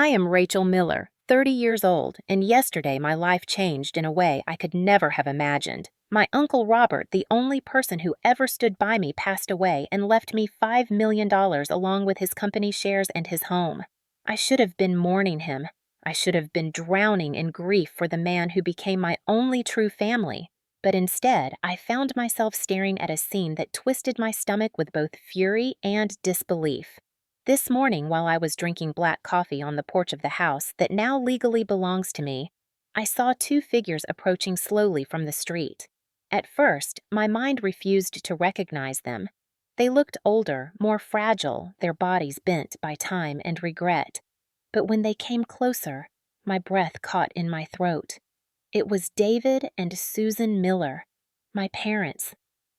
I am Rachel Miller, 30 years old, and yesterday my life changed in a way I could never have imagined. My Uncle Robert, the only person who ever stood by me, passed away and left me $5 million along with his company shares and his home. I should have been mourning him. I should have been drowning in grief for the man who became my only true family. But instead, I found myself staring at a scene that twisted my stomach with both fury and disbelief. This morning, while I was drinking black coffee on the porch of the house that now legally belongs to me, I saw two figures approaching slowly from the street. At first, my mind refused to recognize them. They looked older, more fragile, their bodies bent by time and regret. But when they came closer, my breath caught in my throat. It was David and Susan Miller, my parents.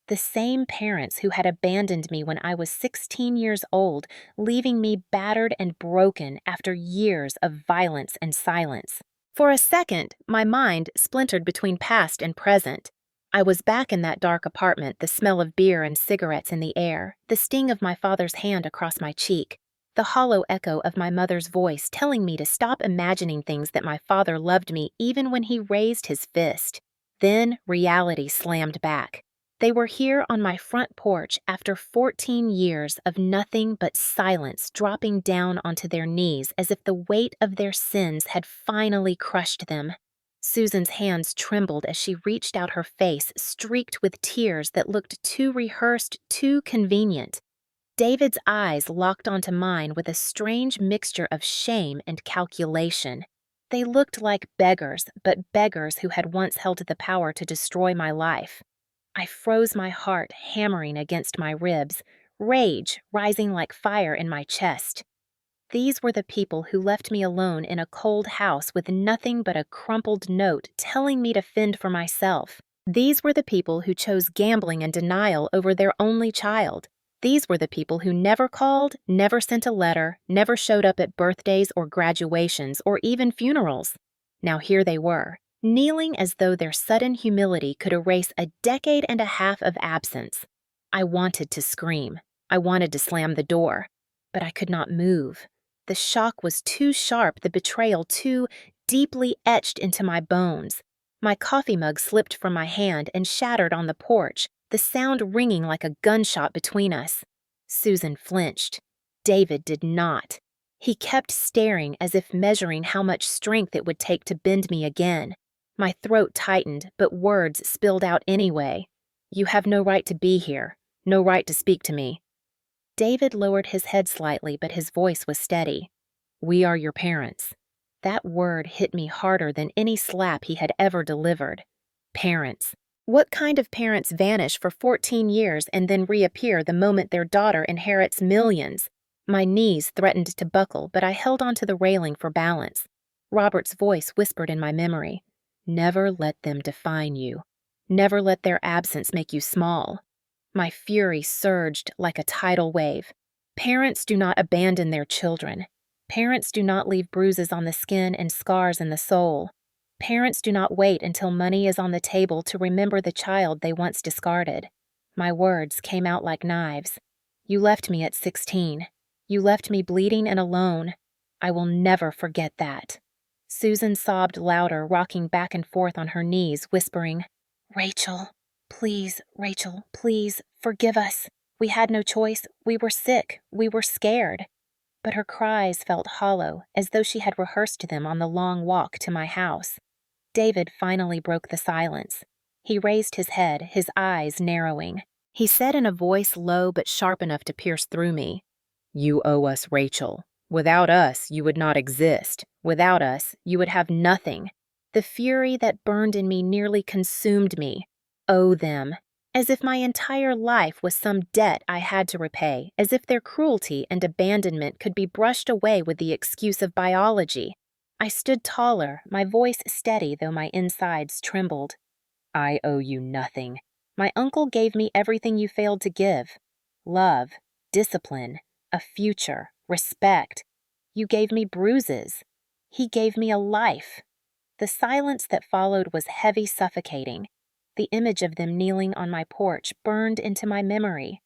The same parents who had abandoned me when I was 16 years old, leaving me battered and broken after years of violence and silence. For a second, my mind splintered between past and present. I was back in that dark apartment, the smell of beer and cigarettes in the air, the sting of my father's hand across my cheek, the hollow echo of my mother's voice telling me to stop imagining things that my father loved me even when he raised his fist. Then reality slammed back. They were here on my front porch after 14 years of nothing but silence, dropping down onto their knees as if the weight of their sins had finally crushed them. Susan's hands trembled as she reached out her face, streaked with tears that looked too rehearsed, too convenient. David's eyes locked onto mine with a strange mixture of shame and calculation. They looked like beggars, but beggars who had once held the power to destroy my life. I froze my heart hammering against my ribs, rage rising like fire in my chest. These were the people who left me alone in a cold house with nothing but a crumpled note telling me to fend for myself. These were the people who chose gambling and denial over their only child. These were the people who never called, never sent a letter, never showed up at birthdays or graduations or even funerals. Now here they were, kneeling as though their sudden humility could erase a decade and a half of absence. I wanted to scream. I wanted to slam the door. But I could not move. The shock was too sharp, the betrayal too deeply etched into my bones. My coffee mug slipped from my hand and shattered on the porch, the sound ringing like a gunshot between us. Susan flinched. David did not. He kept staring as if measuring how much strength it would take to bend me again. My throat tightened, but words spilled out anyway. "You have no right to be here. No right to speak to me." David lowered his head slightly, but his voice was steady. "We are your parents." That word hit me harder than any slap he had ever delivered. Parents. What kind of parents vanish for 14 years and then reappear the moment their daughter inherits millions? My knees threatened to buckle, but I held onto the railing for balance. Robert's voice whispered in my memory. "Never let them define you. Never let their absence make you small." My fury surged like a tidal wave. Parents do not abandon their children. Parents do not leave bruises on the skin and scars in the soul. Parents do not wait until money is on the table to remember the child they once discarded. My words came out like knives. "You left me at 16. You left me bleeding and alone. I will never forget that." Susan sobbed louder, rocking back and forth on her knees, whispering, Rachel, please, forgive us. We had no choice. We were sick. We were scared." But her cries felt hollow, as though she had rehearsed them on the long walk to my house. David finally broke the silence. He raised his head, his eyes narrowing. He said in a voice low but sharp enough to pierce through me, "You owe us, Rachel. Without us, you would not exist. Without us, you would have nothing." The fury that burned in me nearly consumed me. Owe them. As if my entire life was some debt I had to repay, as if their cruelty and abandonment could be brushed away with the excuse of biology. I stood taller, my voice steady though my insides trembled. "I owe you nothing. My uncle gave me everything you failed to give. Love, discipline, a future, respect. You gave me bruises. He gave me a life." The silence that followed was heavy, suffocating. The image of them kneeling on my porch burned into my memory.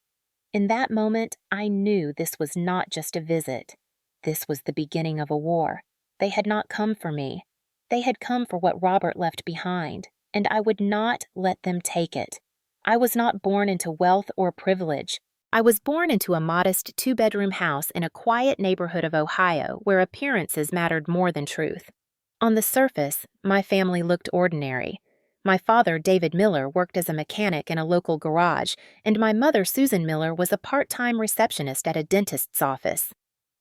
In that moment, I knew this was not just a visit. This was the beginning of a war. They had not come for me. They had come for what Robert left behind, and I would not let them take it. I was not born into wealth or privilege. I was born into a modest two-bedroom house in a quiet neighborhood of Ohio where appearances mattered more than truth. On the surface, my family looked ordinary. My father, David Miller, worked as a mechanic in a local garage, and my mother, Susan Miller, was a part-time receptionist at a dentist's office.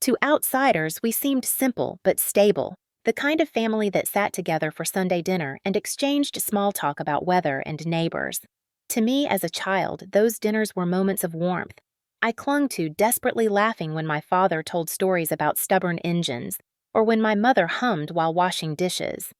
To outsiders, we seemed simple but stable, the kind of family that sat together for Sunday dinner and exchanged small talk about weather and neighbors. To me, as a child, those dinners were moments of warmth. I clung to, desperately laughing when my father told stories about stubborn engines, or when my mother hummed while washing dishes.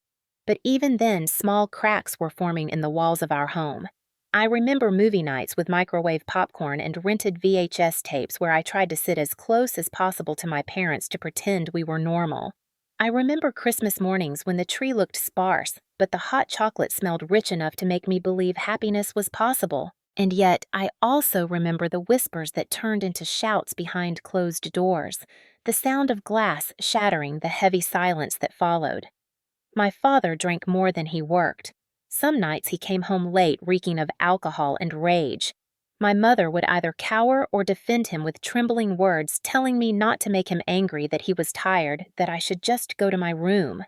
But even then, small cracks were forming in the walls of our home. I remember movie nights with microwave popcorn and rented VHS tapes where I tried to sit as close as possible to my parents to pretend we were normal. I remember Christmas mornings when the tree looked sparse, but the hot chocolate smelled rich enough to make me believe happiness was possible. And yet, I also remember the whispers that turned into shouts behind closed doors, the sound of glass shattering, the heavy silence that followed. My father drank more than he worked. Some nights he came home late, reeking of alcohol and rage. My mother would either cower or defend him with trembling words, telling me not to make him angry, that he was tired, that I should just go to my room.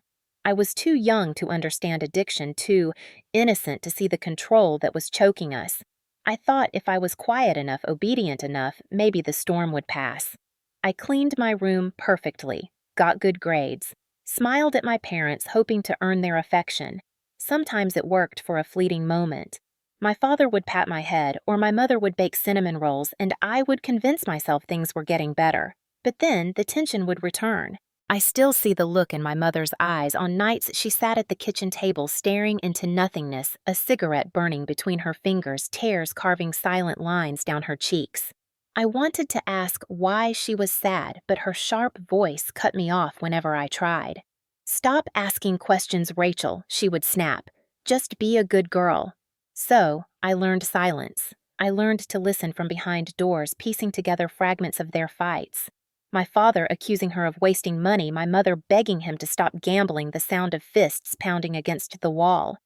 I was too young to understand addiction, too innocent to see the control that was choking us. I thought if I was quiet enough, obedient enough, maybe the storm would pass. I cleaned my room perfectly, got good grades, smiled at my parents, hoping to earn their affection. Sometimes it worked for a fleeting moment. My father would pat my head, or my mother would bake cinnamon rolls, and I would convince myself things were getting better. But then the tension would return. I still see the look in my mother's eyes on nights she sat at the kitchen table staring into nothingness, a cigarette burning between her fingers, tears carving silent lines down her cheeks. I wanted to ask why she was sad, but her sharp voice cut me off whenever I tried. "Stop asking questions, Rachel," she would snap. "Just be a good girl." So, I learned silence. I learned to listen from behind doors, piecing together fragments of their fights. My father accusing her of wasting money, my mother begging him to stop gambling, the sound of fists pounding against the wall.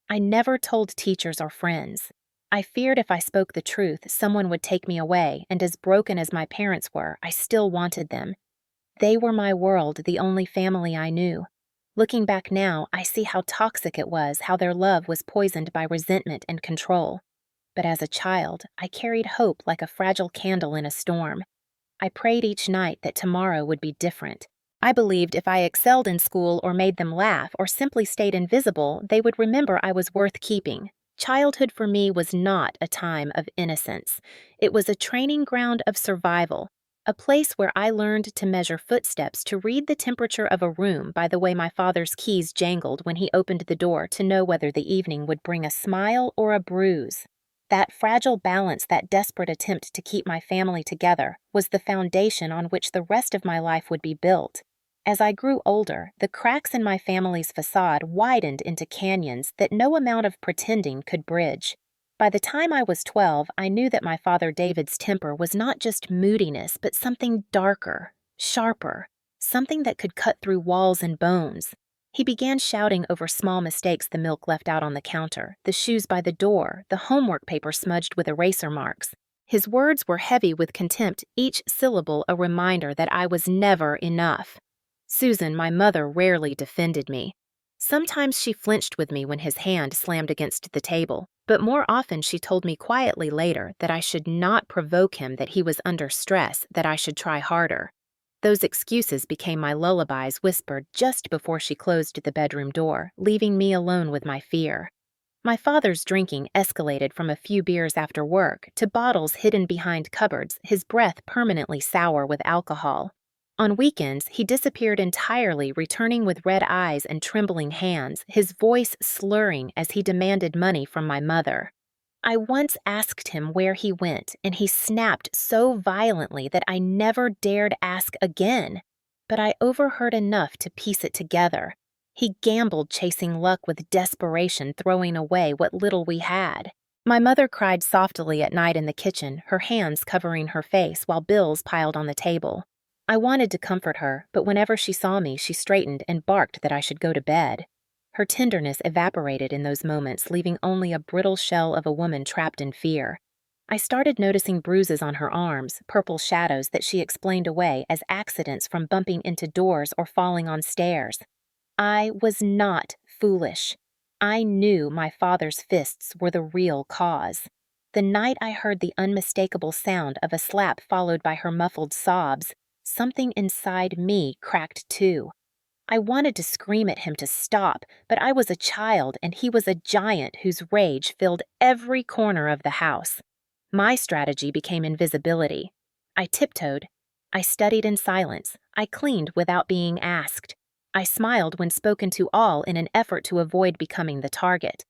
I never told teachers or friends. I feared if I spoke the truth, someone would take me away, and as broken as my parents were, I still wanted them. They were my world, the only family I knew. Looking back now, I see how toxic it was, how their love was poisoned by resentment and control. But as a child, I carried hope like a fragile candle in a storm. I prayed each night that tomorrow would be different. I believed if I excelled in school or made them laugh or simply stayed invisible, they would remember I was worth keeping. Childhood for me was not a time of innocence. It was a training ground of survival. A place where I learned to measure footsteps, to read the temperature of a room by the way my father's keys jangled when he opened the door, to know whether the evening would bring a smile or a bruise. That fragile balance, that desperate attempt to keep my family together, was the foundation on which the rest of my life would be built. As I grew older, the cracks in my family's facade widened into canyons that no amount of pretending could bridge. By the time I was 12, I knew that my father David's temper was not just moodiness, but something darker, sharper, something that could cut through walls and bones. He began shouting over small mistakes: the milk left out on the counter, the shoes by the door, the homework paper smudged with eraser marks. His words were heavy with contempt, each syllable a reminder that I was never enough. Susan, my mother, rarely defended me. Sometimes she flinched with me when his hand slammed against the table, but more often she told me quietly later that I should not provoke him, that he was under stress, that I should try harder. Those excuses became my lullabies whispered just before she closed the bedroom door, leaving me alone with my fear. My father's drinking escalated from a few beers after work to bottles hidden behind cupboards, his breath permanently sour with alcohol. On weekends, he disappeared entirely, returning with red eyes and trembling hands, his voice slurring as he demanded money from my mother. I once asked him where he went, and he snapped so violently that I never dared ask again. But I overheard enough to piece it together. He gambled, chasing luck with desperation, throwing away what little we had. My mother cried softly at night in the kitchen, her hands covering her face while bills piled on the table. I wanted to comfort her, but whenever she saw me, she straightened and barked that I should go to bed. Her tenderness evaporated in those moments, leaving only a brittle shell of a woman trapped in fear. I started noticing bruises on her arms, purple shadows that she explained away as accidents from bumping into doors or falling on stairs. I was not foolish. I knew my father's fists were the real cause. The night I heard the unmistakable sound of a slap followed by her muffled sobs, something inside me cracked too. I wanted to scream at him to stop, but I was a child and he was a giant whose rage filled every corner of the house. My strategy became invisibility. I tiptoed. I studied in silence. I cleaned without being asked. I smiled when spoken to all in an effort to avoid becoming the target.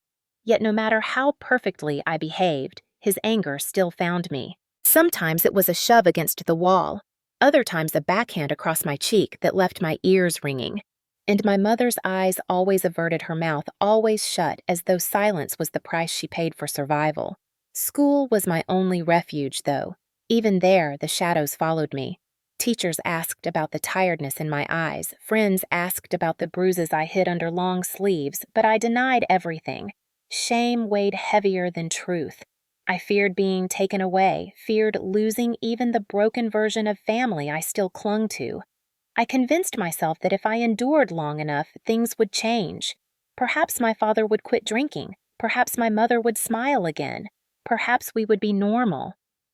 Yet no matter how perfectly I behaved, his anger still found me. Sometimes it was a shove against the wall, other times a backhand across my cheek that left my ears ringing. And my mother's eyes always averted, her mouth always shut, as though silence was the price she paid for survival. School was my only refuge, though. Even there, the shadows followed me. Teachers asked about the tiredness in my eyes. Friends asked about the bruises I hid under long sleeves, but I denied everything. Shame weighed heavier than truth. I feared being taken away, feared losing even the broken version of family I still clung to. I convinced myself that if I endured long enough, things would change. Perhaps my father would quit drinking. Perhaps my mother would smile again. Perhaps we would be normal.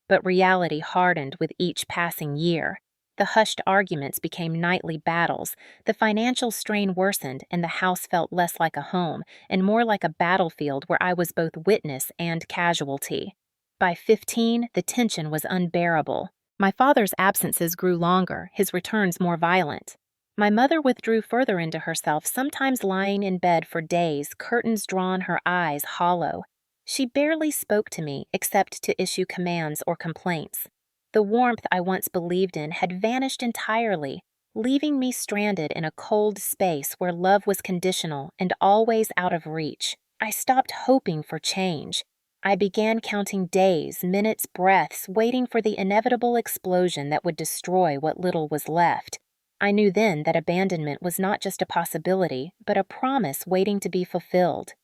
But reality hardened with each passing year. The hushed arguments became nightly battles, the financial strain worsened, and the house felt less like a home and more like a battlefield where I was both witness and casualty. By 15, the tension was unbearable. My father's absences grew longer, his returns more violent. My mother withdrew further into herself, sometimes lying in bed for days, curtains drawn, her eyes hollow. She barely spoke to me except to issue commands or complaints. The warmth I once believed in had vanished entirely, leaving me stranded in a cold space where love was conditional and always out of reach. I stopped hoping for change. I began counting days, minutes, breaths, waiting for the inevitable explosion that would destroy what little was left. I knew then that abandonment was not just a possibility, but a promise waiting to be fulfilled.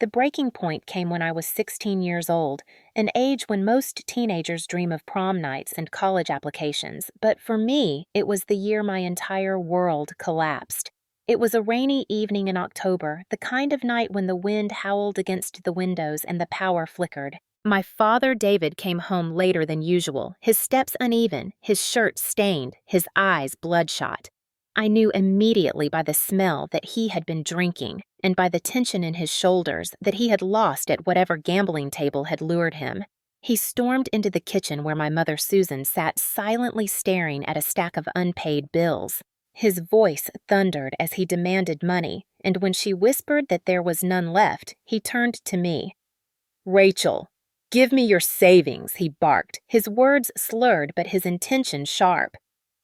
The breaking point came when I was 16 years old, an age when most teenagers dream of prom nights and college applications, but for me, it was the year my entire world collapsed. It was a rainy evening in October, the kind of night when the wind howled against the windows and the power flickered. My father, David, came home later than usual, his steps uneven, his shirt stained, his eyes bloodshot. I knew immediately by the smell that he had been drinking, and by the tension in his shoulders that he had lost at whatever gambling table had lured him. He stormed into the kitchen where my mother Susan sat silently staring at a stack of unpaid bills. His voice thundered as he demanded money, and when she whispered that there was none left, he turned to me. "Rachel, give me your savings," he barked, his words slurred but his intention sharp.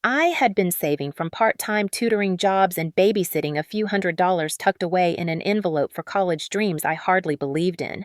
I had been saving from part-time tutoring jobs and babysitting a few $100s tucked away in an envelope for college dreams I hardly believed in.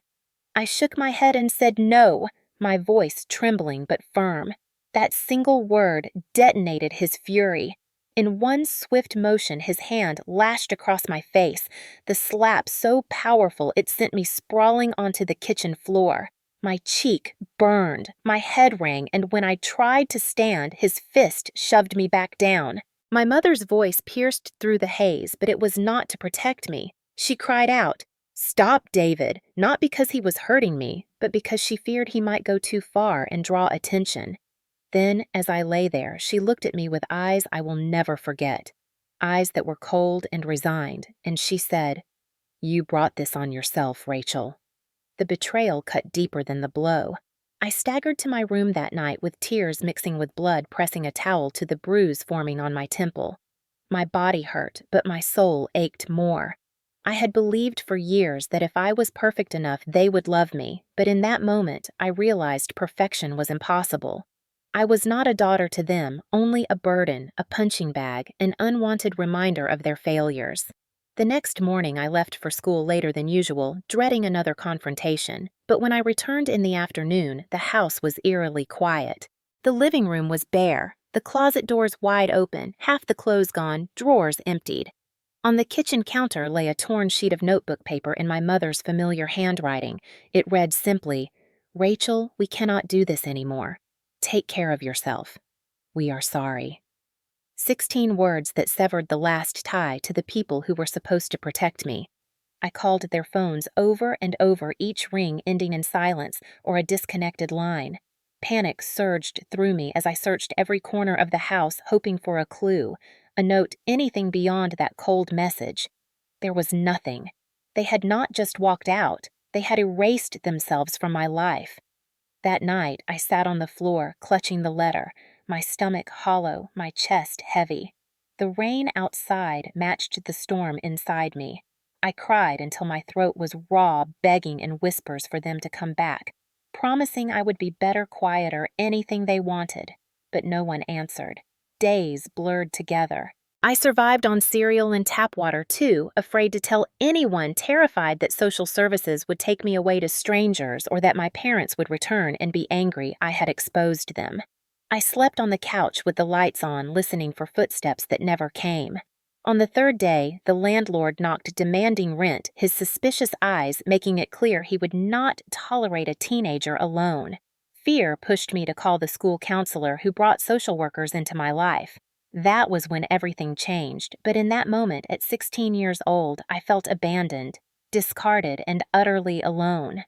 I shook my head and said no, my voice trembling but firm. That single word detonated his fury. In one swift motion, his hand lashed across my face, the slap so powerful it sent me sprawling onto the kitchen floor. My cheek burned, my head rang, and when I tried to stand, his fist shoved me back down. My mother's voice pierced through the haze, but it was not to protect me. She cried out, "Stop, David," not because he was hurting me, but because she feared he might go too far and draw attention. Then, as I lay there, she looked at me with eyes I will never forget, eyes that were cold and resigned, and she said, "You brought this on yourself, Rachel." The betrayal cut deeper than the blow. I staggered to my room that night with tears mixing with blood, pressing a towel to the bruise forming on my temple. My body hurt, but my soul ached more. I had believed for years that if I was perfect enough, they would love me, but in that moment, I realized perfection was impossible. I was not a daughter to them, only a burden, a punching bag, an unwanted reminder of their failures. The next morning I left for school later than usual, dreading another confrontation, but when I returned in the afternoon, the house was eerily quiet. The living room was bare, The closet doors wide open, half the clothes gone, drawers emptied. On the kitchen counter lay a torn sheet of notebook paper in my mother's familiar handwriting. It read simply, "Rachel, we cannot do this anymore. Take care of yourself. We are sorry." 16 words that severed the last tie to the people who were supposed to protect me. I called their phones over and over, each ring ending in silence or a disconnected line. Panic surged through me as I searched every corner of the house, hoping for a clue, a note, anything beyond that cold message. There was nothing. They had not just walked out, they had erased themselves from my life. That night, I sat on the floor, clutching the letter, my stomach hollow, my chest heavy. The rain outside matched the storm inside me. I cried until my throat was raw, begging in whispers for them to come back, promising I would be better, quieter, anything they wanted. But no one answered. Days blurred together. I survived on cereal and tap water too, afraid to tell anyone, terrified that social services would take me away to strangers or that my parents would return and be angry I had exposed them. I slept on the couch with the lights on, listening for footsteps that never came. On the third day, the landlord knocked, demanding rent, his suspicious eyes making it clear he would not tolerate a teenager alone. Fear pushed me to call the school counselor who brought social workers into my life. That was when everything changed, but in that moment, at 16 years old, I felt abandoned, discarded, and utterly alone.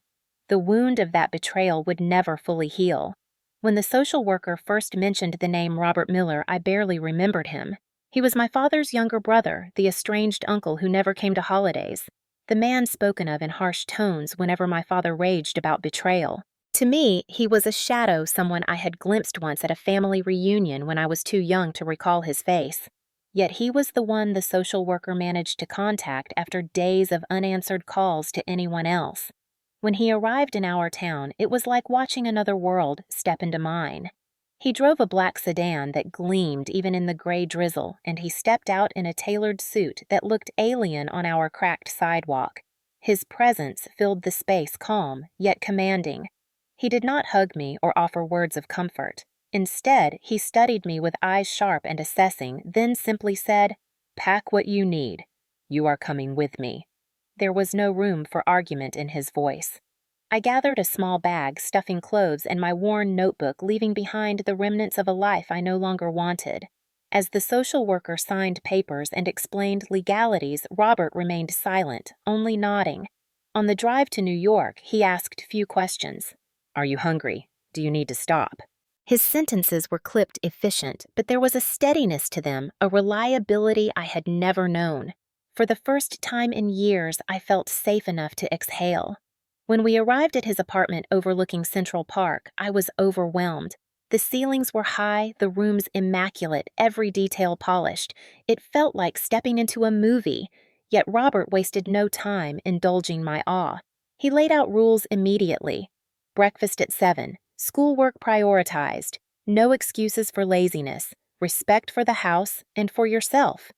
The wound of that betrayal would never fully heal. When the social worker first mentioned the name Robert Miller, I barely remembered him. He was my father's younger brother, the estranged uncle who never came to holidays, the man spoken of in harsh tones whenever my father raged about betrayal. To me, he was a shadow, someone I had glimpsed once at a family reunion when I was too young to recall his face. Yet he was the one the social worker managed to contact after days of unanswered calls to anyone else. When he arrived in our town, it was like watching another world step into mine. He drove a black sedan that gleamed even in the gray drizzle, and he stepped out in a tailored suit that looked alien on our cracked sidewalk. His presence filled the space calm, yet commanding. He did not hug me or offer words of comfort. Instead, he studied me with eyes sharp and assessing, then simply said, "Pack what you need. You are coming with me." There was no room for argument in his voice. I gathered a small bag, stuffing clothes and my worn notebook, leaving behind the remnants of a life I no longer wanted. As the social worker signed papers and explained legalities, Robert remained silent, only nodding. On the drive to New York, he asked few questions. "Are you hungry? Do you need to stop?" His sentences were clipped efficient, but there was a steadiness to them, a reliability I had never known. For the first time in years, I felt safe enough to exhale. When we arrived at his apartment overlooking Central Park, I was overwhelmed. The ceilings were high, the rooms immaculate, every detail polished. It felt like stepping into a movie, yet Robert wasted no time indulging my awe. He laid out rules immediately. Breakfast at 7, schoolwork prioritized, no excuses for laziness, respect for the house and for yourself.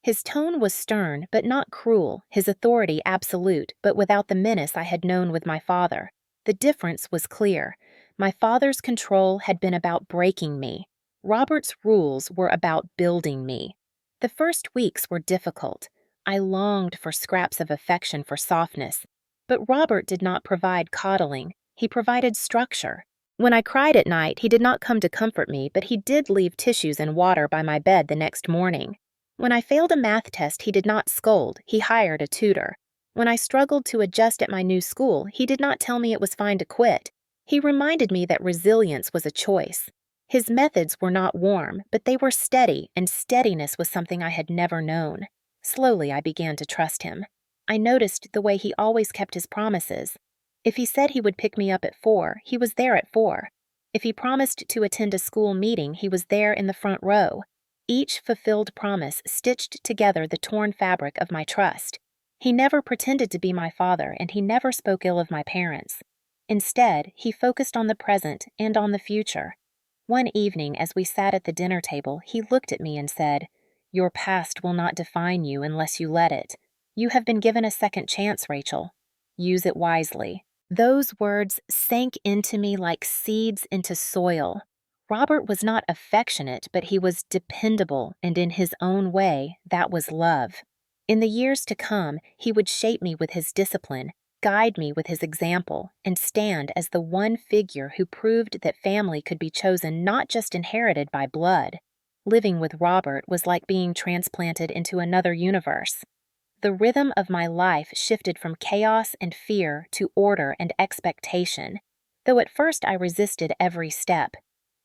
His tone was stern, but not cruel, his authority absolute, but without the menace I had known with my father. The difference was clear. My father's control had been about breaking me. Robert's rules were about building me. The first weeks were difficult. I longed for scraps of affection, for softness. But Robert did not provide coddling. He provided structure. When I cried at night, he did not come to comfort me, but he did leave tissues and water by my bed the next morning. When I failed a math test, he did not scold, he hired a tutor. When I struggled to adjust at my new school, he did not tell me it was fine to quit. He reminded me that resilience was a choice. His methods were not warm, but they were steady, and steadiness was something I had never known. Slowly, I began to trust him. I noticed the way he always kept his promises. If he said he would pick me up at 4, he was there at 4. If he promised to attend a school meeting, he was there in the front row. Each fulfilled promise stitched together the torn fabric of my trust. He never pretended to be my father, and he never spoke ill of my parents. Instead, he focused on the present and on the future. One evening, as we sat at the dinner table, he looked at me and said, "Your past will not define you unless you let it. You have been given a second chance, Rachel. Use it wisely." Those words sank into me like seeds into soil. Robert was not affectionate, but he was dependable, and in his own way, that was love. In the years to come, he would shape me with his discipline, guide me with his example, and stand as the one figure who proved that family could be chosen not just inherited by blood. Living with Robert was like being transplanted into another universe. The rhythm of my life shifted from chaos and fear to order and expectation, though at first I resisted every step.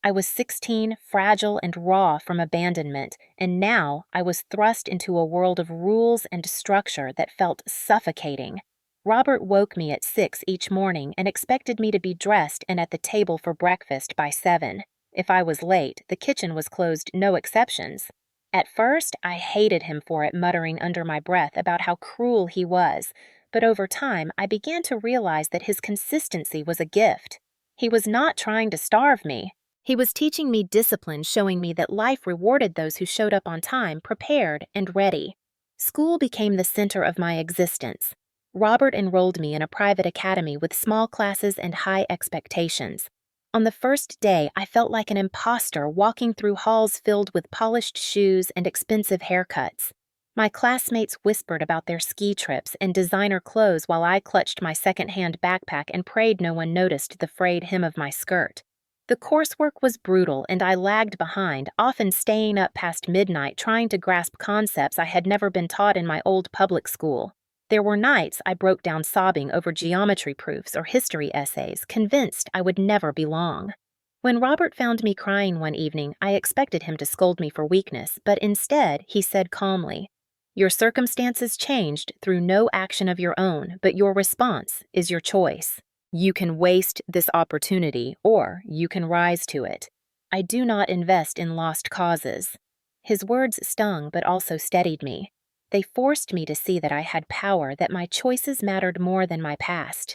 I was 16, fragile and raw from abandonment, and now I was thrust into a world of rules and structure that felt suffocating. Robert woke me at 6 each morning and expected me to be dressed and at the table for breakfast by 7. If I was late, the kitchen was closed, no exceptions. At first, I hated him for it, muttering under my breath about how cruel he was, but over time, I began to realize that his consistency was a gift. He was not trying to starve me. He was teaching me discipline, showing me that life rewarded those who showed up on time, prepared, and ready. School became the center of my existence. Robert enrolled me in a private academy with small classes and high expectations. On the first day, I felt like an imposter walking through halls filled with polished shoes and expensive haircuts. My classmates whispered about their ski trips and designer clothes while I clutched my second-hand backpack and prayed no one noticed the frayed hem of my skirt. The coursework was brutal, and I lagged behind, often staying up past midnight trying to grasp concepts I had never been taught in my old public school. There were nights I broke down sobbing over geometry proofs or history essays, convinced I would never belong. When Robert found me crying one evening, I expected him to scold me for weakness, but instead he said calmly, "Your circumstances changed through no action of your own, but your response is your choice. You can waste this opportunity, or you can rise to it. I do not invest in lost causes." His words stung but also steadied me. They forced me to see that I had power, that my choices mattered more than my past.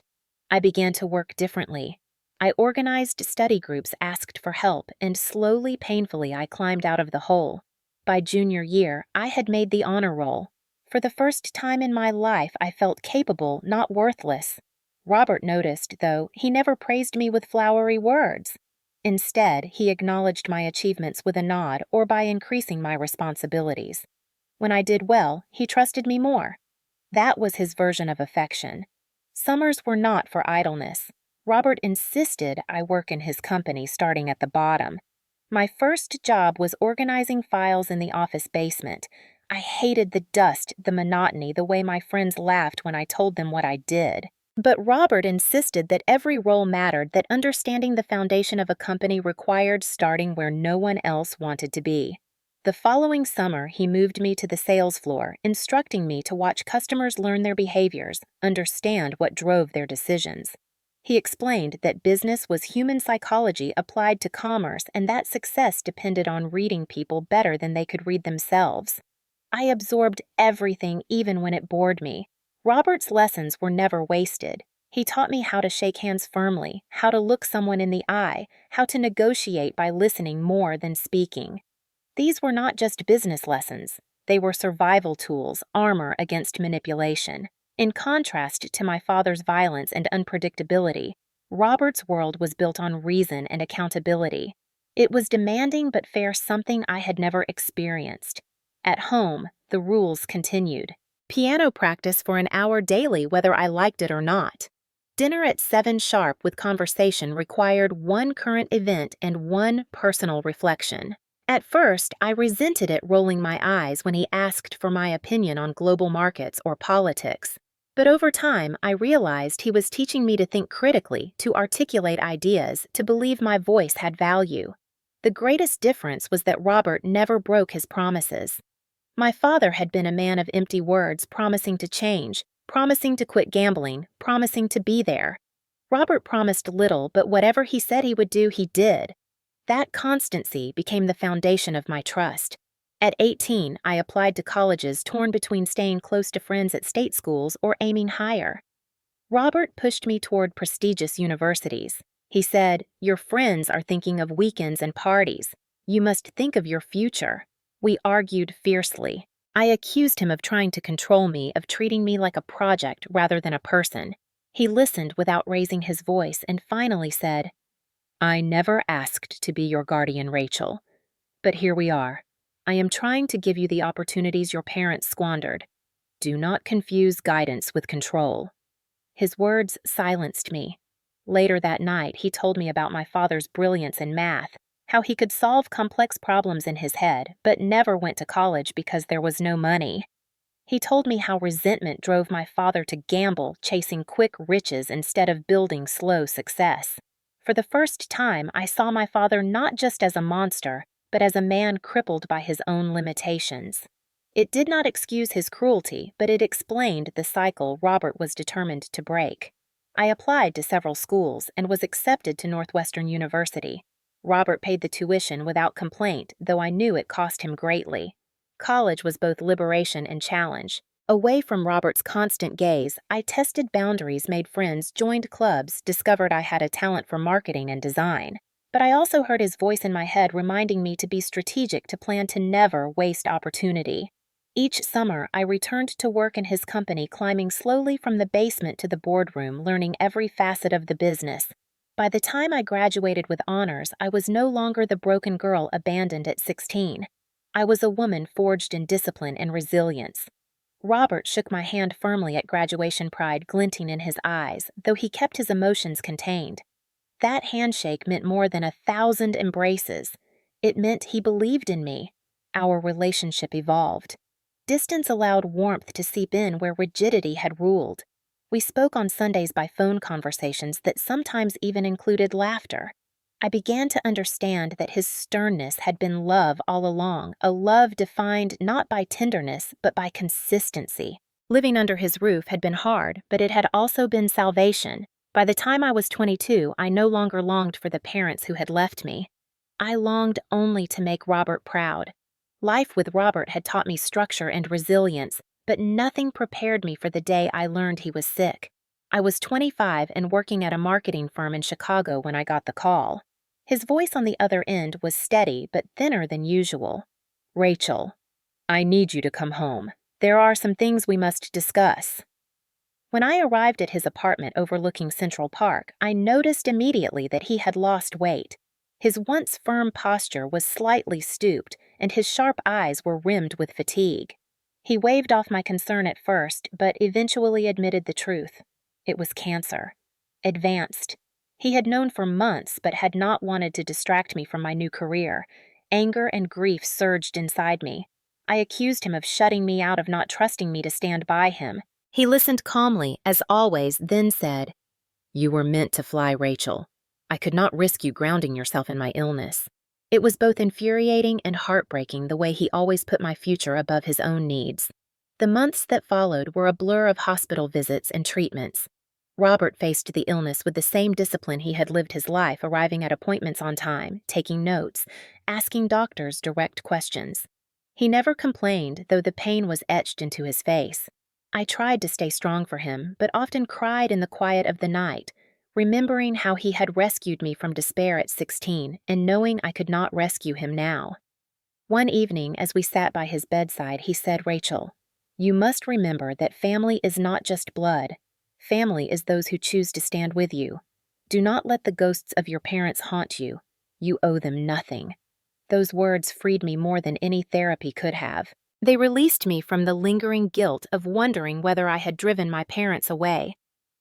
I began to work differently. I organized study groups, asked for help, and slowly, painfully, I climbed out of the hole. By junior year, I had made the honor roll. For the first time in my life, I felt capable, not worthless. Robert noticed, though. He never praised me with flowery words. Instead, he acknowledged my achievements with a nod or by increasing my responsibilities. When I did well, he trusted me more. That was his version of affection. Summers were not for idleness. Robert insisted I work in his company, starting at the bottom. My first job was organizing files in the office basement. I hated the dust, the monotony, the way my friends laughed when I told them what I did. But Robert insisted that every role mattered, that understanding the foundation of a company required starting where no one else wanted to be. The following summer, he moved me to the sales floor, instructing me to watch customers learn their behaviors, understand what drove their decisions. He explained that business was human psychology applied to commerce and that success depended on reading people better than they could read themselves. I absorbed everything, even when it bored me. Robert's lessons were never wasted. He taught me how to shake hands firmly, how to look someone in the eye, how to negotiate by listening more than speaking. These were not just business lessons. They were survival tools, armor against manipulation. In contrast to my father's violence and unpredictability, Robert's world was built on reason and accountability. It was demanding but fair, something I had never experienced. At home, the rules continued. Piano practice for an hour daily, whether I liked it or not. Dinner at 7 sharp with conversation required one current event and one personal reflection. At first, I resented it, rolling my eyes when he asked for my opinion on global markets or politics. But over time, I realized he was teaching me to think critically, to articulate ideas, to believe my voice had value. The greatest difference was that Robert never broke his promises. My father had been a man of empty words, promising to change, promising to quit gambling, promising to be there. Robert promised little, but whatever he said he would do, he did. That constancy became the foundation of my trust. At 18, I applied to colleges, torn between staying close to friends at state schools or aiming higher. Robert pushed me toward prestigious universities. He said, "Your friends are thinking of weekends and parties. You must think of your future." We argued fiercely. I accused him of trying to control me, of treating me like a project rather than a person. He listened without raising his voice and finally said, I never asked to be your guardian, Rachel. But here we are. I am trying to give you the opportunities your parents squandered. Do not confuse guidance with control. His words silenced me. Later that night, he told me about my father's brilliance in math, how he could solve complex problems in his head, but never went to college because there was no money. He told me how resentment drove my father to gamble, chasing quick riches instead of building slow success. For the first time, I saw my father not just as a monster, but as a man crippled by his own limitations. It did not excuse his cruelty, but it explained the cycle Robert was determined to break. I applied to several schools and was accepted to Northwestern University. Robert paid the tuition without complaint, though I knew it cost him greatly. College was both liberation and challenge. Away from Robert's constant gaze, I tested boundaries, made friends, joined clubs, discovered I had a talent for marketing and design. But I also heard his voice in my head reminding me to be strategic, to plan, to never waste opportunity. Each summer, I returned to work in his company, climbing slowly from the basement to the boardroom, learning every facet of the business. By the time I graduated with honors, I was no longer the broken girl abandoned at 16. I was a woman forged in discipline and resilience. Robert shook my hand firmly at graduation, pride glinting in his eyes, though he kept his emotions contained. That handshake meant more than 1,000 embraces. It meant he believed in me. Our relationship evolved. Distance allowed warmth to seep in where rigidity had ruled. We spoke on Sundays by phone conversations that sometimes even included laughter. I began to understand that his sternness had been love all along, a love defined not by tenderness, but by consistency. Living under his roof had been hard, but it had also been salvation. By the time I was 22, I no longer longed for the parents who had left me. I longed only to make Robert proud. Life with Robert had taught me structure and resilience, but nothing prepared me for the day I learned he was sick. I was 25 and working at a marketing firm in Chicago when I got the call. His voice on the other end was steady but thinner than usual. "Rachel, I need you to come home. There are some things we must discuss." When I arrived at his apartment overlooking Central Park, I noticed immediately that he had lost weight. His once firm posture was slightly stooped, and his sharp eyes were rimmed with fatigue. He waved off my concern at first, but eventually admitted the truth. It was cancer. Advanced. He had known for months, but had not wanted to distract me from my new career. Anger and grief surged inside me. I accused him of shutting me out, of not trusting me to stand by him. He listened calmly, as always, then said, "You were meant to fly, Rachel. I could not risk you grounding yourself in my illness." It was both infuriating and heartbreaking the way he always put my future above his own needs. The months that followed were a blur of hospital visits and treatments. Robert faced the illness with the same discipline he had lived his life, arriving at appointments on time, taking notes, asking doctors direct questions. He never complained, though the pain was etched into his face. I tried to stay strong for him, but often cried in the quiet of the night, remembering how he had rescued me from despair at 16 and knowing I could not rescue him now. One evening, as we sat by his bedside, he said, "Rachel, you must remember that family is not just blood. Family is those who choose to stand with you. Do not let the ghosts of your parents haunt you. You owe them nothing." Those words freed me more than any therapy could have. They released me from the lingering guilt of wondering whether I had driven my parents away.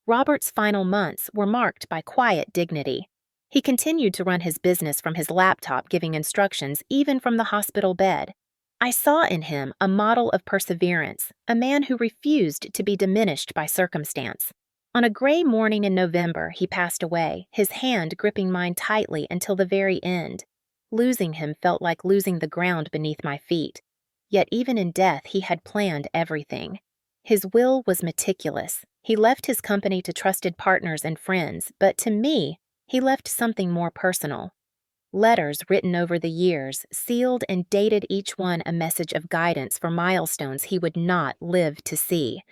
Robert's final months were marked by quiet dignity. He continued to run his business from his laptop, giving instructions even from the hospital bed. I saw in him a model of perseverance, a man who refused to be diminished by circumstance. On a gray morning in November, he passed away, his hand gripping mine tightly until the very end. Losing him felt like losing the ground beneath my feet. Yet even in death, he had planned everything. His will was meticulous. He left his company to trusted partners and friends, but to me, he left something more personal. Letters written over the years, sealed and dated, each one a message of guidance for milestones he would not live to see.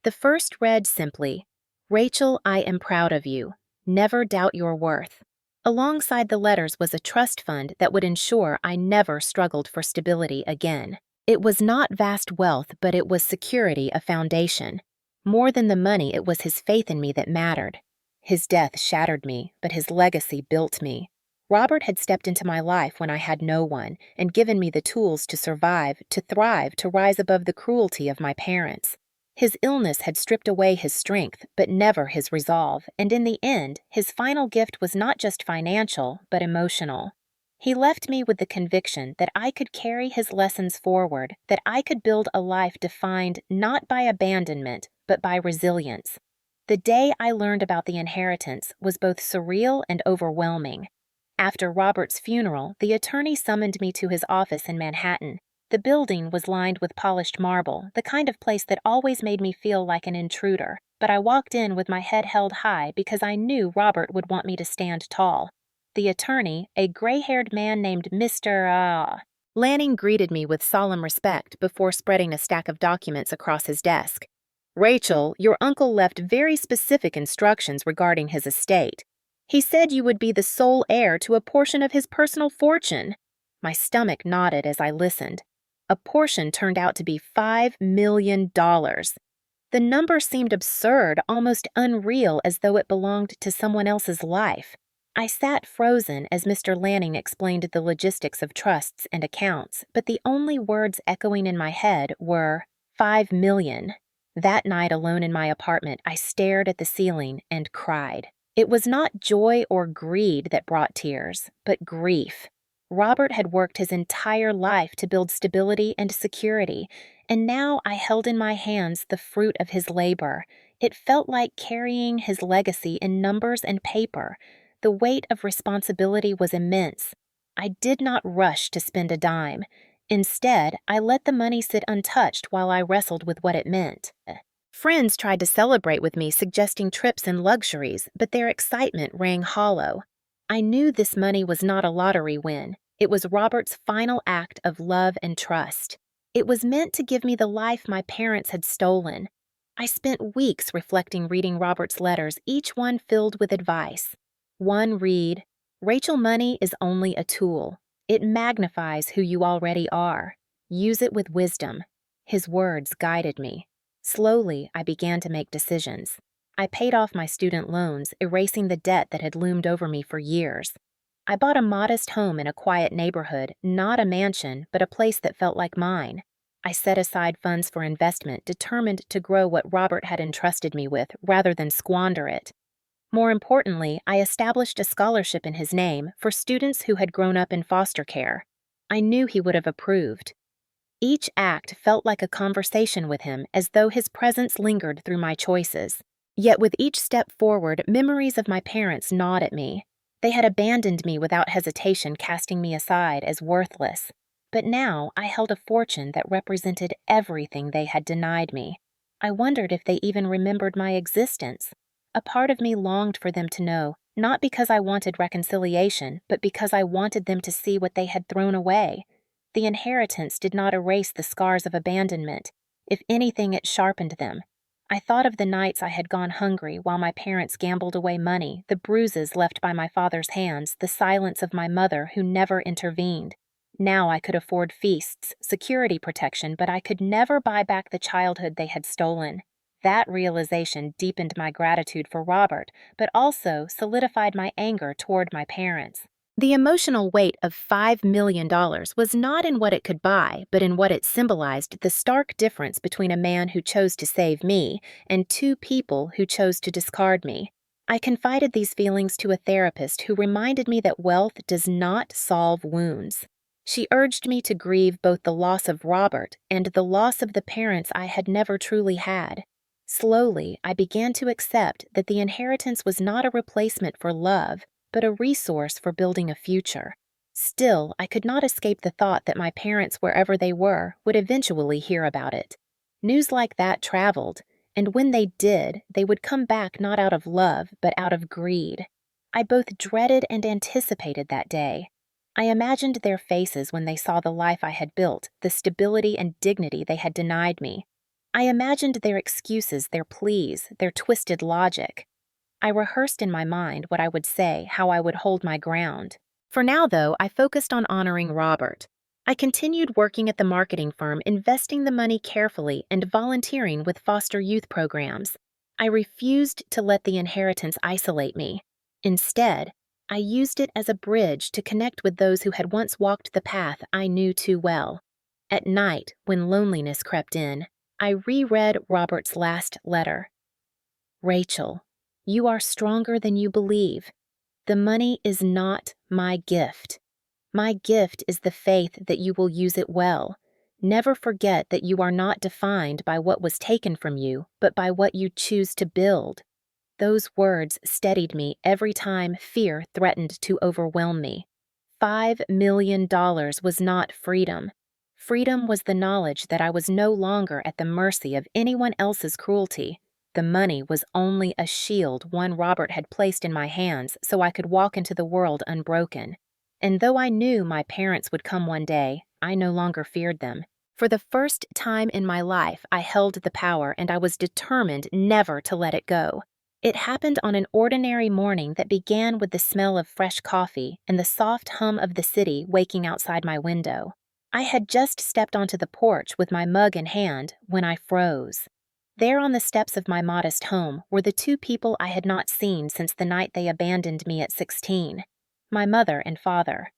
The first read simply, "Rachel, I am proud of you. Never doubt your worth." Alongside the letters was a trust fund that would ensure I never struggled for stability again. It was not vast wealth, but it was security, a foundation. More than the money, it was his faith in me that mattered. His death shattered me, but his legacy built me. Robert had stepped into my life when I had no one and given me the tools to survive, to thrive, to rise above the cruelty of my parents. His illness had stripped away his strength, but never his resolve, and in the end, his final gift was not just financial, but emotional. He left me with the conviction that I could carry his lessons forward, that I could build a life defined not by abandonment, but by resilience. The day I learned about the inheritance was both surreal and overwhelming. After Robert's funeral, the attorney summoned me to his office in Manhattan. The building was lined with polished marble, the kind of place that always made me feel like an intruder, but I walked in with my head held high because I knew Robert would want me to stand tall. The attorney, a gray-haired man named Mr. Lanning, greeted me with solemn respect before spreading a stack of documents across his desk. "Rachel, your uncle left very specific instructions regarding his estate. He said you would be the sole heir to a portion of his personal fortune." My stomach nodded as I listened. A portion turned out to be $5 million. The number seemed absurd, almost unreal, as though it belonged to someone else's life. I sat frozen as Mr. Lanning explained the logistics of trusts and accounts, but the only words echoing in my head were, "5 million." That night alone in my apartment, I stared at the ceiling and cried. It was not joy or greed that brought tears, but grief. Robert had worked his entire life to build stability and security, and now I held in my hands the fruit of his labor. It felt like carrying his legacy in numbers and paper. The weight of responsibility was immense. I did not rush to spend a dime. Instead, I let the money sit untouched while I wrestled with what it meant. Friends tried to celebrate with me, suggesting trips and luxuries, but their excitement rang hollow. I knew this money was not a lottery win. It was Robert's final act of love and trust. It was meant to give me the life my parents had stolen. I spent weeks reflecting, reading Robert's letters, each one filled with advice. One read, "Rachel, money is only a tool. It magnifies who you already are. Use it with wisdom." His words guided me. Slowly, I began to make decisions. I paid off my student loans, erasing the debt that had loomed over me for years. I bought a modest home in a quiet neighborhood, not a mansion, but a place that felt like mine. I set aside funds for investment, determined to grow what Robert had entrusted me with rather than squander it. More importantly, I established a scholarship in his name for students who had grown up in foster care. I knew he would have approved. Each act felt like a conversation with him, as though his presence lingered through my choices. Yet with each step forward, memories of my parents gnawed at me. They had abandoned me without hesitation, casting me aside as worthless. But now I held a fortune that represented everything they had denied me. I wondered if they even remembered my existence. A part of me longed for them to know, not because I wanted reconciliation, but because I wanted them to see what they had thrown away. The inheritance did not erase the scars of abandonment. If anything, it sharpened them. I thought of the nights I had gone hungry while my parents gambled away money, the bruises left by my father's hands, the silence of my mother who never intervened. Now I could afford feasts, security protection, but I could never buy back the childhood they had stolen. That realization deepened my gratitude for Robert, but also solidified my anger toward my parents. The emotional weight of $5 million was not in what it could buy, but in what it symbolized: the stark difference between a man who chose to save me and two people who chose to discard me. I confided these feelings to a therapist who reminded me that wealth does not solve wounds. She urged me to grieve both the loss of Robert and the loss of the parents I had never truly had. Slowly, I began to accept that the inheritance was not a replacement for love, but a resource for building a future. Still, I could not escape the thought that my parents, wherever they were, would eventually hear about it. News like that traveled, and when they did, they would come back not out of love, but out of greed. I both dreaded and anticipated that day. I imagined their faces when they saw the life I had built, the stability and dignity they had denied me. I imagined their excuses, their pleas, their twisted logic. I rehearsed in my mind what I would say, how I would hold my ground. For now, though, I focused on honoring Robert. I continued working at the marketing firm, investing the money carefully and volunteering with foster youth programs. I refused to let the inheritance isolate me. Instead, I used it as a bridge to connect with those who had once walked the path I knew too well. At night, when loneliness crept in, I reread Robert's last letter. Rachel, you are stronger than you believe. The money is not my gift. My gift is the faith that you will use it well. Never forget that you are not defined by what was taken from you, but by what you choose to build. Those words steadied me every time fear threatened to overwhelm me. $5 million was not freedom. Freedom was the knowledge that I was no longer at the mercy of anyone else's cruelty. The money was only a shield one Robert had placed in my hands so I could walk into the world unbroken. And though I knew my parents would come one day, I no longer feared them. For the first time in my life, I held the power and I was determined never to let it go. It happened on an ordinary morning that began with the smell of fresh coffee and the soft hum of the city waking outside my window. I had just stepped onto the porch with my mug in hand when I froze. There on the steps of my modest home were the two people I had not seen since the night they abandoned me at 16, my mother and father.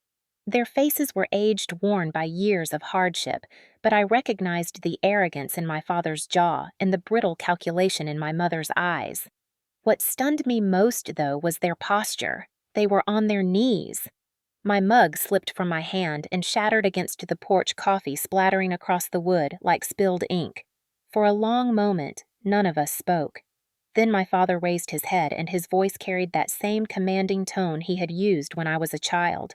Their faces were age-worn by years of hardship, but I recognized the arrogance in my father's jaw and the brittle calculation in my mother's eyes. What stunned me most, though, was their posture. They were on their knees. My mug slipped from my hand and shattered against the porch coffee, splattering across the wood like spilled ink. For a long moment, none of us spoke. Then my father raised his head, and his voice carried that same commanding tone he had used when I was a child.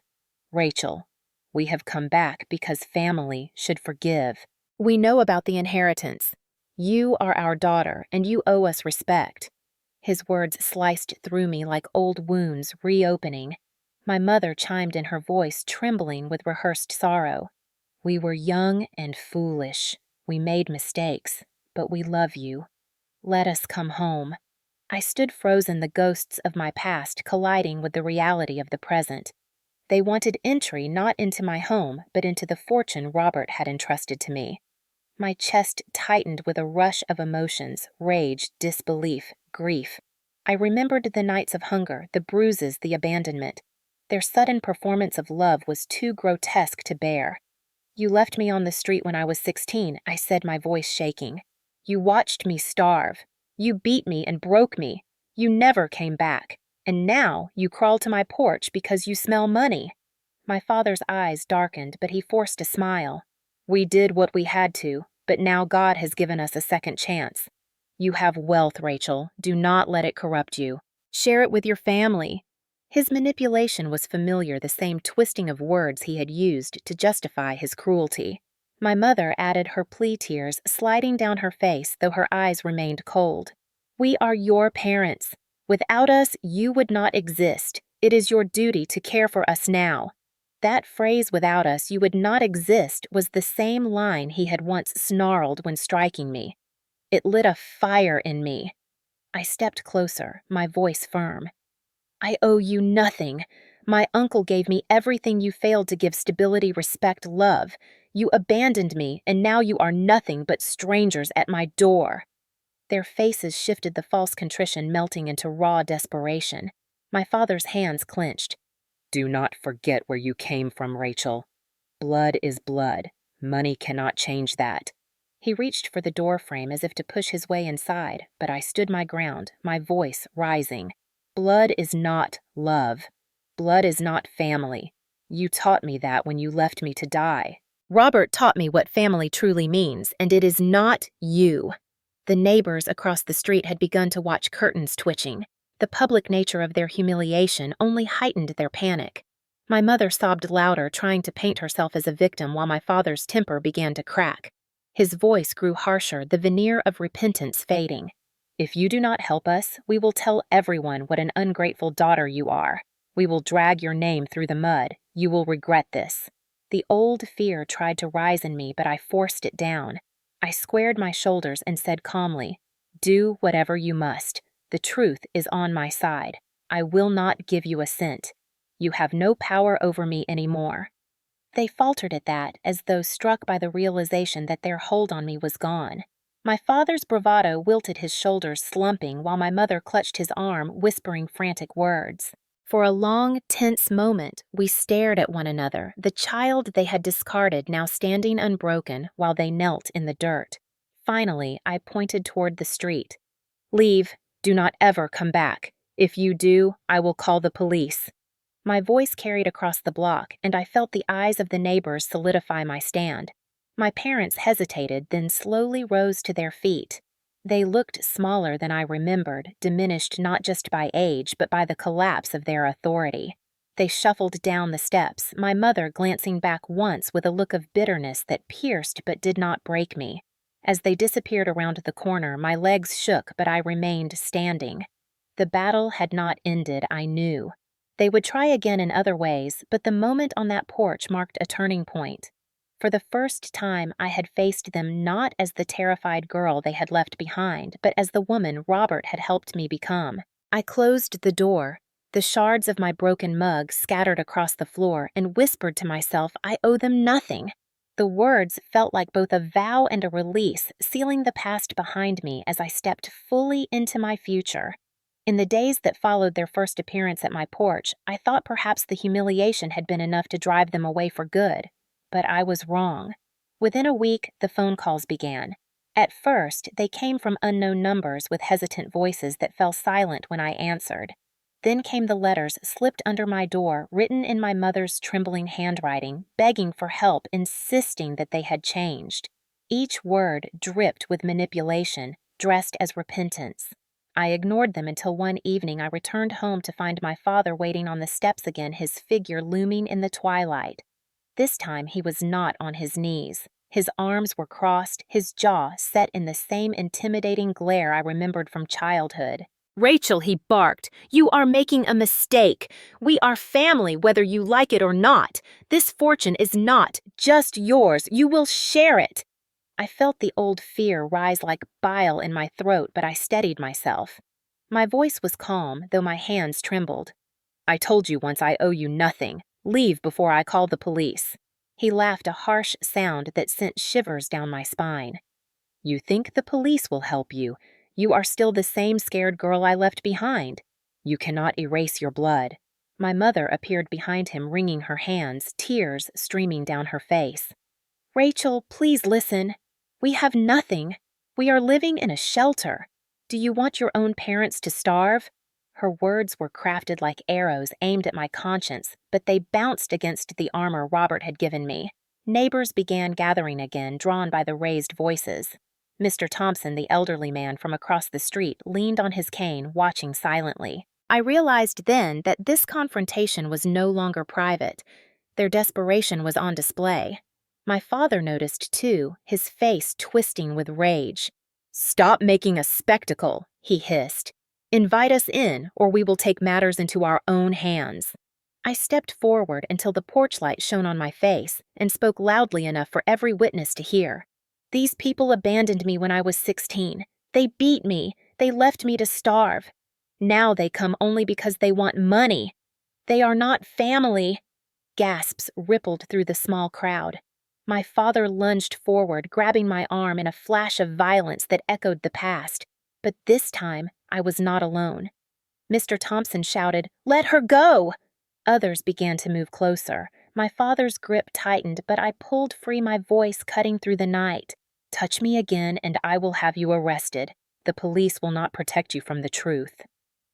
Rachel, we have come back because family should forgive. We know about the inheritance. You are our daughter, and you owe us respect. His words sliced through me like old wounds reopening. My mother chimed in, her voice trembling with rehearsed sorrow. We were young and foolish. We made mistakes, but we love you. Let us come home. I stood frozen, the ghosts of my past colliding with the reality of the present. They wanted entry not into my home, but into the fortune Robert had entrusted to me. My chest tightened with a rush of emotions, rage, disbelief, grief. I remembered the nights of hunger, the bruises, the abandonment. Their sudden performance of love was too grotesque to bear. You left me on the street when I was 16, I said, my voice shaking. You watched me starve. You beat me and broke me. You never came back. And now you crawl to my porch because you smell money. My father's eyes darkened, but he forced a smile. We did what we had to, but now God has given us a second chance. You have wealth, Rachel. Do not let it corrupt you. Share it with your family. His manipulation was familiar, the same twisting of words he had used to justify his cruelty. My mother added her plea, tears sliding down her face, though her eyes remained cold. We are your parents. Without us, you would not exist. It is your duty to care for us now. That phrase, without us, you would not exist, was the same line he had once snarled when striking me. It lit a fire in me. I stepped closer, my voice firm. I owe you nothing. My uncle gave me everything you failed to give: stability, respect, love. You abandoned me, and now you are nothing but strangers at my door. Their faces shifted, the false contrition melting into raw desperation. My father's hands clenched. Do not forget where you came from, Rachel. Blood is blood. Money cannot change that. He reached for the door frame as if to push his way inside, but I stood my ground, my voice rising. Blood is not love. Blood is not family. You taught me that when you left me to die. Robert taught me what family truly means, and it is not you. The neighbors across the street had begun to watch, curtains twitching. The public nature of their humiliation only heightened their panic. My mother sobbed louder, trying to paint herself as a victim, while my father's temper began to crack. His voice grew harsher, the veneer of repentance fading. If you do not help us, we will tell everyone what an ungrateful daughter you are. We will drag your name through the mud. You will regret this. The old fear tried to rise in me, but I forced it down. I squared my shoulders and said calmly, Do whatever you must. The truth is on my side. I will not give you a cent. You have no power over me anymore. They faltered at that, as though struck by the realization that their hold on me was gone. My father's bravado wilted, his shoulders slumping, while my mother clutched his arm, whispering frantic words. For a long, tense moment, we stared at one another, the child they had discarded now standing unbroken while they knelt in the dirt. Finally, I pointed toward the street. "Leave. Do not ever come back. If you do, I will call the police." My voice carried across the block, and I felt the eyes of the neighbors solidify my stand. My parents hesitated, then slowly rose to their feet. They looked smaller than I remembered, diminished not just by age, but by the collapse of their authority. They shuffled down the steps, my mother glancing back once with a look of bitterness that pierced but did not break me. As they disappeared around the corner, my legs shook, but I remained standing. The battle had not ended, I knew. They would try again in other ways, but the moment on that porch marked a turning point. For the first time, I had faced them not as the terrified girl they had left behind, but as the woman Robert had helped me become. I closed the door, the shards of my broken mug scattered across the floor, and whispered to myself, I owe them nothing. The words felt like both a vow and a release, sealing the past behind me as I stepped fully into my future. In the days that followed their first appearance at my porch, I thought perhaps the humiliation had been enough to drive them away for good. But I was wrong. Within a week, the phone calls began. At first, they came from unknown numbers with hesitant voices that fell silent when I answered. Then came the letters slipped under my door, written in my mother's trembling handwriting, begging for help, insisting that they had changed. Each word dripped with manipulation, dressed as repentance. I ignored them until one evening I returned home to find my father waiting on the steps again, his figure looming in the twilight. This time he was not on his knees. His arms were crossed, his jaw set in the same intimidating glare I remembered from childhood. "Rachel," he barked, "you are making a mistake. We are family, whether you like it or not. This fortune is not just yours. You will share it." I felt the old fear rise like bile in my throat, but I steadied myself. My voice was calm, though my hands trembled. "I told you once I owe you nothing. Leave before I call the police." He laughed a harsh sound that sent shivers down my spine. "You think the police will help you. You are still the same scared girl I left behind. You cannot erase your blood." My mother appeared behind him, wringing her hands, tears streaming down her face. "Rachel, please listen. We have nothing. We are living in a shelter. Do you want your own parents to starve?" Her words were crafted like arrows aimed at my conscience, but they bounced against the armor Robert had given me. Neighbors began gathering again, drawn by the raised voices. Mr. Thompson, the elderly man from across the street, leaned on his cane, watching silently. I realized then that this confrontation was no longer private. Their desperation was on display. My father noticed, too, his face twisting with rage. "Stop making a spectacle," he hissed. "Invite us in, or we will take matters into our own hands." I stepped forward until the porch light shone on my face and spoke loudly enough for every witness to hear. "These people abandoned me when I was 16. They beat me. They left me to starve. Now they come only because they want money. They are not family." Gasps rippled through the small crowd. My father lunged forward, grabbing my arm in a flash of violence that echoed the past. But this time, I was not alone. Mr. Thompson shouted, "Let her go!" Others began to move closer. My father's grip tightened, but I pulled free, my voice cutting through the night. "Touch me again, and I will have you arrested. The police will not protect you from the truth."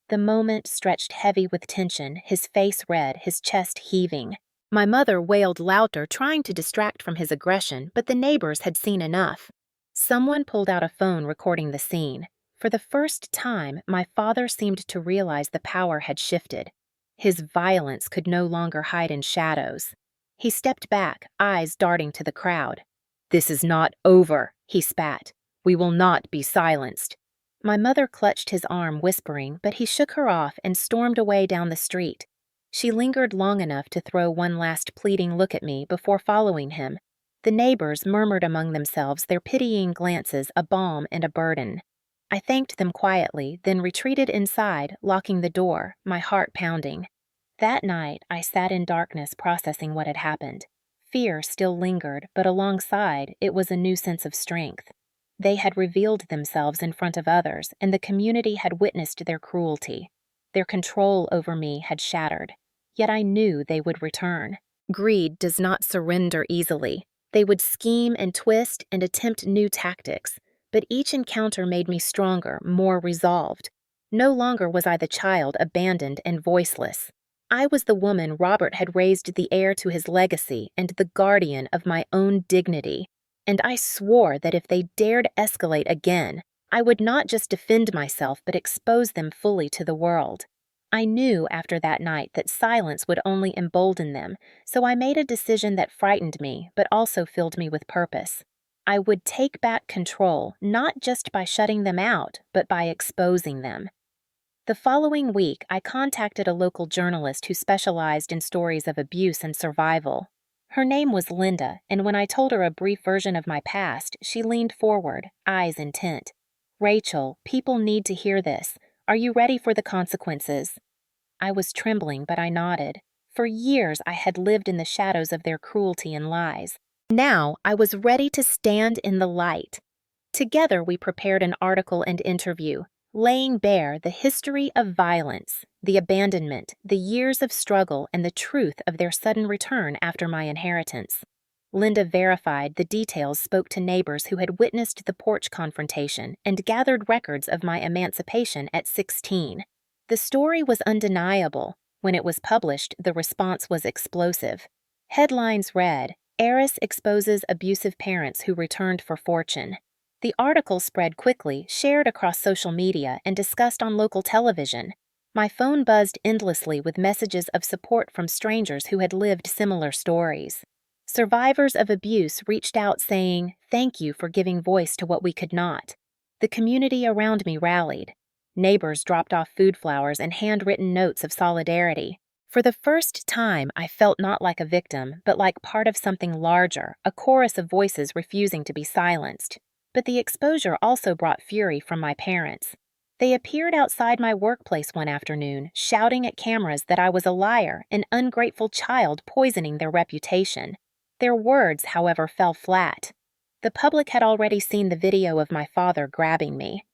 The moment stretched heavy with tension, his face red, his chest heaving. My mother wailed louder, trying to distract from his aggression, but the neighbors had seen enough. Someone pulled out a phone recording the scene. For the first time, my father seemed to realize the power had shifted. His violence could no longer hide in shadows. He stepped back, eyes darting to the crowd. "This is not over," he spat. "We will not be silenced." My mother clutched his arm, whispering, but he shook her off and stormed away down the street. She lingered long enough to throw one last pleading look at me before following him. The neighbors murmured among themselves, their pitying glances a balm and a burden. I thanked them quietly, then retreated inside, locking the door, my heart pounding. That night, I sat in darkness processing what had happened. Fear still lingered, but alongside, it was a new sense of strength. They had revealed themselves in front of others, and the community had witnessed their cruelty. Their control over me had shattered, yet I knew they would return. Greed does not surrender easily. They would scheme and twist and attempt new tactics, but each encounter made me stronger, more resolved. No longer was I the child abandoned and voiceless. I was the woman Robert had raised the heir to his legacy and the guardian of my own dignity. And I swore that if they dared escalate again, I would not just defend myself but expose them fully to the world. I knew after that night that silence would only embolden them, so I made a decision that frightened me but also filled me with purpose. I would take back control not just by shutting them out, but by exposing them. The following week, I contacted a local journalist who specialized in stories of abuse and survival. Her name was Linda, and when I told her a brief version of my past, she leaned forward, eyes intent. "Rachel, people need to hear this. Are you ready for the consequences?" I was trembling, but I nodded. For years, I had lived in the shadows of their cruelty and lies. Now, I was ready to stand in the light. Together, we prepared an article and interview, laying bare the history of violence, the abandonment, the years of struggle, and the truth of their sudden return after my inheritance. Linda verified the details, spoke to neighbors who had witnessed the porch confrontation, and gathered records of my emancipation at 16. The story was undeniable. When it was published, the response was explosive. Headlines read, "Heiress exposes abusive parents who returned for fortune." The article spread quickly, shared across social media, and discussed on local television. My phone buzzed endlessly with messages of support from strangers who had lived similar stories. Survivors of abuse reached out saying, "Thank you for giving voice to what we could not." The community around me rallied. Neighbors dropped off food flowers and handwritten notes of solidarity. For the first time, I felt not like a victim, but like part of something larger, a chorus of voices refusing to be silenced. But the exposure also brought fury from my parents. They appeared outside my workplace one afternoon, shouting at cameras that I was a liar, an ungrateful child poisoning their reputation. Their words, however, fell flat. The public had already seen the video of my father grabbing me.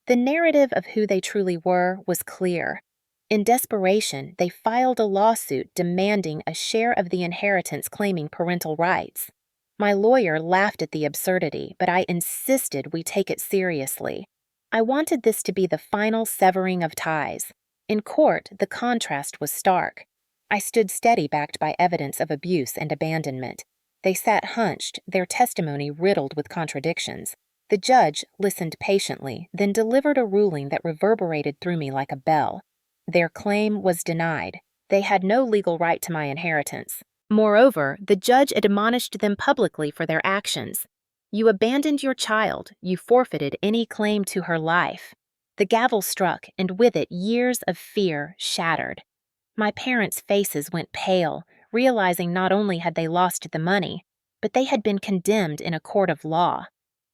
The narrative of who they truly were was clear. In desperation, they filed a lawsuit demanding a share of the inheritance claiming parental rights. My lawyer laughed at the absurdity, but I insisted we take it seriously. I wanted this to be the final severing of ties. In court, the contrast was stark. I stood steady, backed by evidence of abuse and abandonment. They sat hunched, their testimony riddled with contradictions. The judge listened patiently, then delivered a ruling that reverberated through me like a bell. Their claim was denied. They had no legal right to my inheritance. Moreover, the judge admonished them publicly for their actions. "You abandoned your child. You forfeited any claim to her life." The gavel struck, and with it years of fear shattered. My parents' faces went pale, realizing not only had they lost the money, but they had been condemned in a court of law.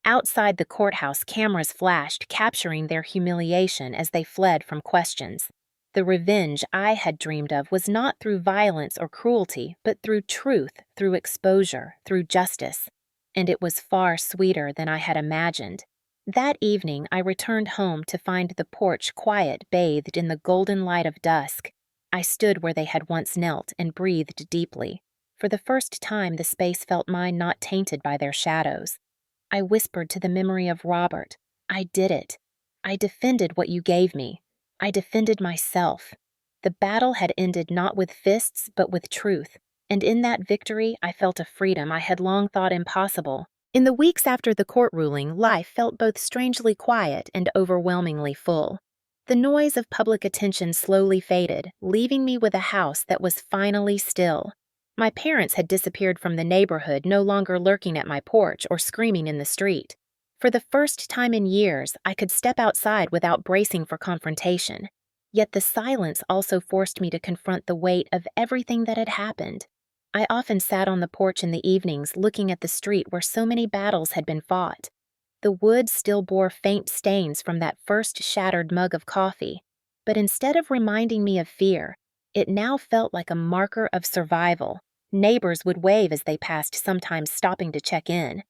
Outside the courthouse, cameras flashed, capturing their humiliation as they fled from questions. The revenge I had dreamed of was not through violence or cruelty, but through truth, through exposure, through justice. And it was far sweeter than I had imagined. That evening, I returned home to find the porch quiet, bathed in the golden light of dusk. I stood where they had once knelt and breathed deeply. For the first time, the space felt mine, not tainted by their shadows. I whispered to the memory of Robert, "I did it. I defended what you gave me. I defended myself." The battle had ended not with fists, but with truth, and in that victory I felt a freedom I had long thought impossible. In the weeks after the court ruling, life felt both strangely quiet and overwhelmingly full. The noise of public attention slowly faded, leaving me with a house that was finally still. My parents had disappeared from the neighborhood, no longer lurking at my porch or screaming in the street. For the first time in years, I could step outside without bracing for confrontation. Yet the silence also forced me to confront the weight of everything that had happened. I often sat on the porch in the evenings, looking at the street where so many battles had been fought. The wood still bore faint stains from that first shattered mug of coffee, but instead of reminding me of fear, it now felt like a marker of survival. Neighbors would wave as they passed, sometimes stopping to check in.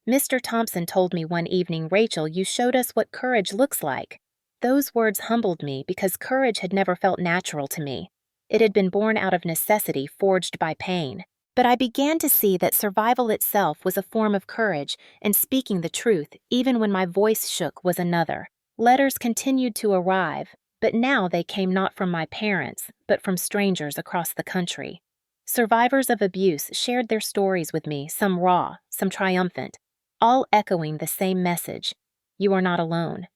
Mr. Thompson told me one evening, "Rachel, you showed us what courage looks like." Those words humbled me because courage had never felt natural to me. It had been born out of necessity forged by pain. But I began to see that survival itself was a form of courage, and speaking the truth, even when my voice shook, was another. Letters continued to arrive, but now they came not from my parents, but from strangers across the country. Survivors of abuse shared their stories with me, some raw, some triumphant, all echoing the same message: you are not alone.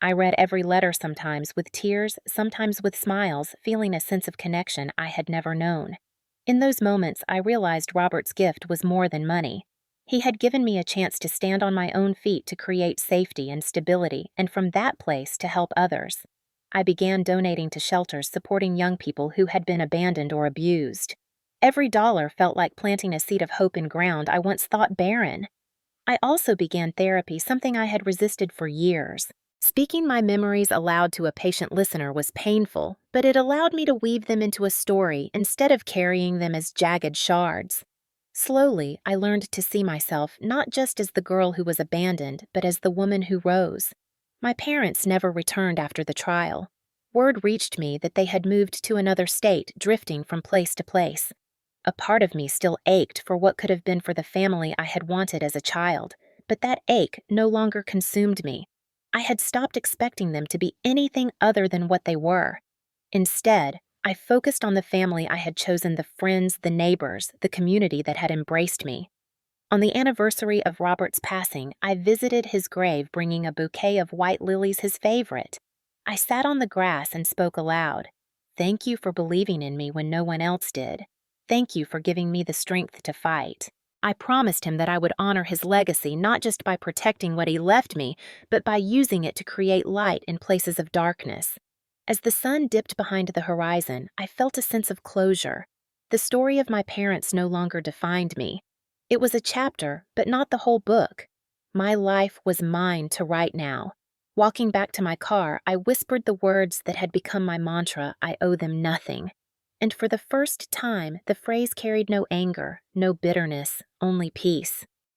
I read every letter, sometimes with tears, sometimes with smiles, feeling a sense of connection I had never known. In those moments, I realized Robert's gift was more than money. He had given me a chance to stand on my own feet, to create safety and stability, and from that place to help others. I began donating to shelters supporting young people who had been abandoned or abused. Every dollar felt like planting a seed of hope in ground I once thought barren. I also began therapy, something I had resisted for years. Speaking my memories aloud to a patient listener was painful, but it allowed me to weave them into a story instead of carrying them as jagged shards. Slowly, I learned to see myself not just as the girl who was abandoned, but as the woman who rose. My parents never returned after the trial. Word reached me that they had moved to another state, drifting from place to place. A part of me still ached for what could have been for the family I had wanted as a child, but that ache no longer consumed me. I had stopped expecting them to be anything other than what they were. Instead, I focused on the family I had chosen, the friends, the neighbors, the community that had embraced me. On the anniversary of Robert's passing, I visited his grave bringing a bouquet of white lilies, his favorite. I sat on the grass and spoke aloud. Thank you for believing in me when no one else did. Thank you for giving me the strength to fight. I promised him that I would honor his legacy not just by protecting what he left me, but by using it to create light in places of darkness. As the sun dipped behind the horizon, I felt a sense of closure. The story of my parents no longer defined me. It was a chapter, but not the whole book. My life was mine to write now. Walking back to my car, I whispered the words that had become my mantra: I owe them nothing. And for the first time, the phrase carried no anger, no bitterness, only peace.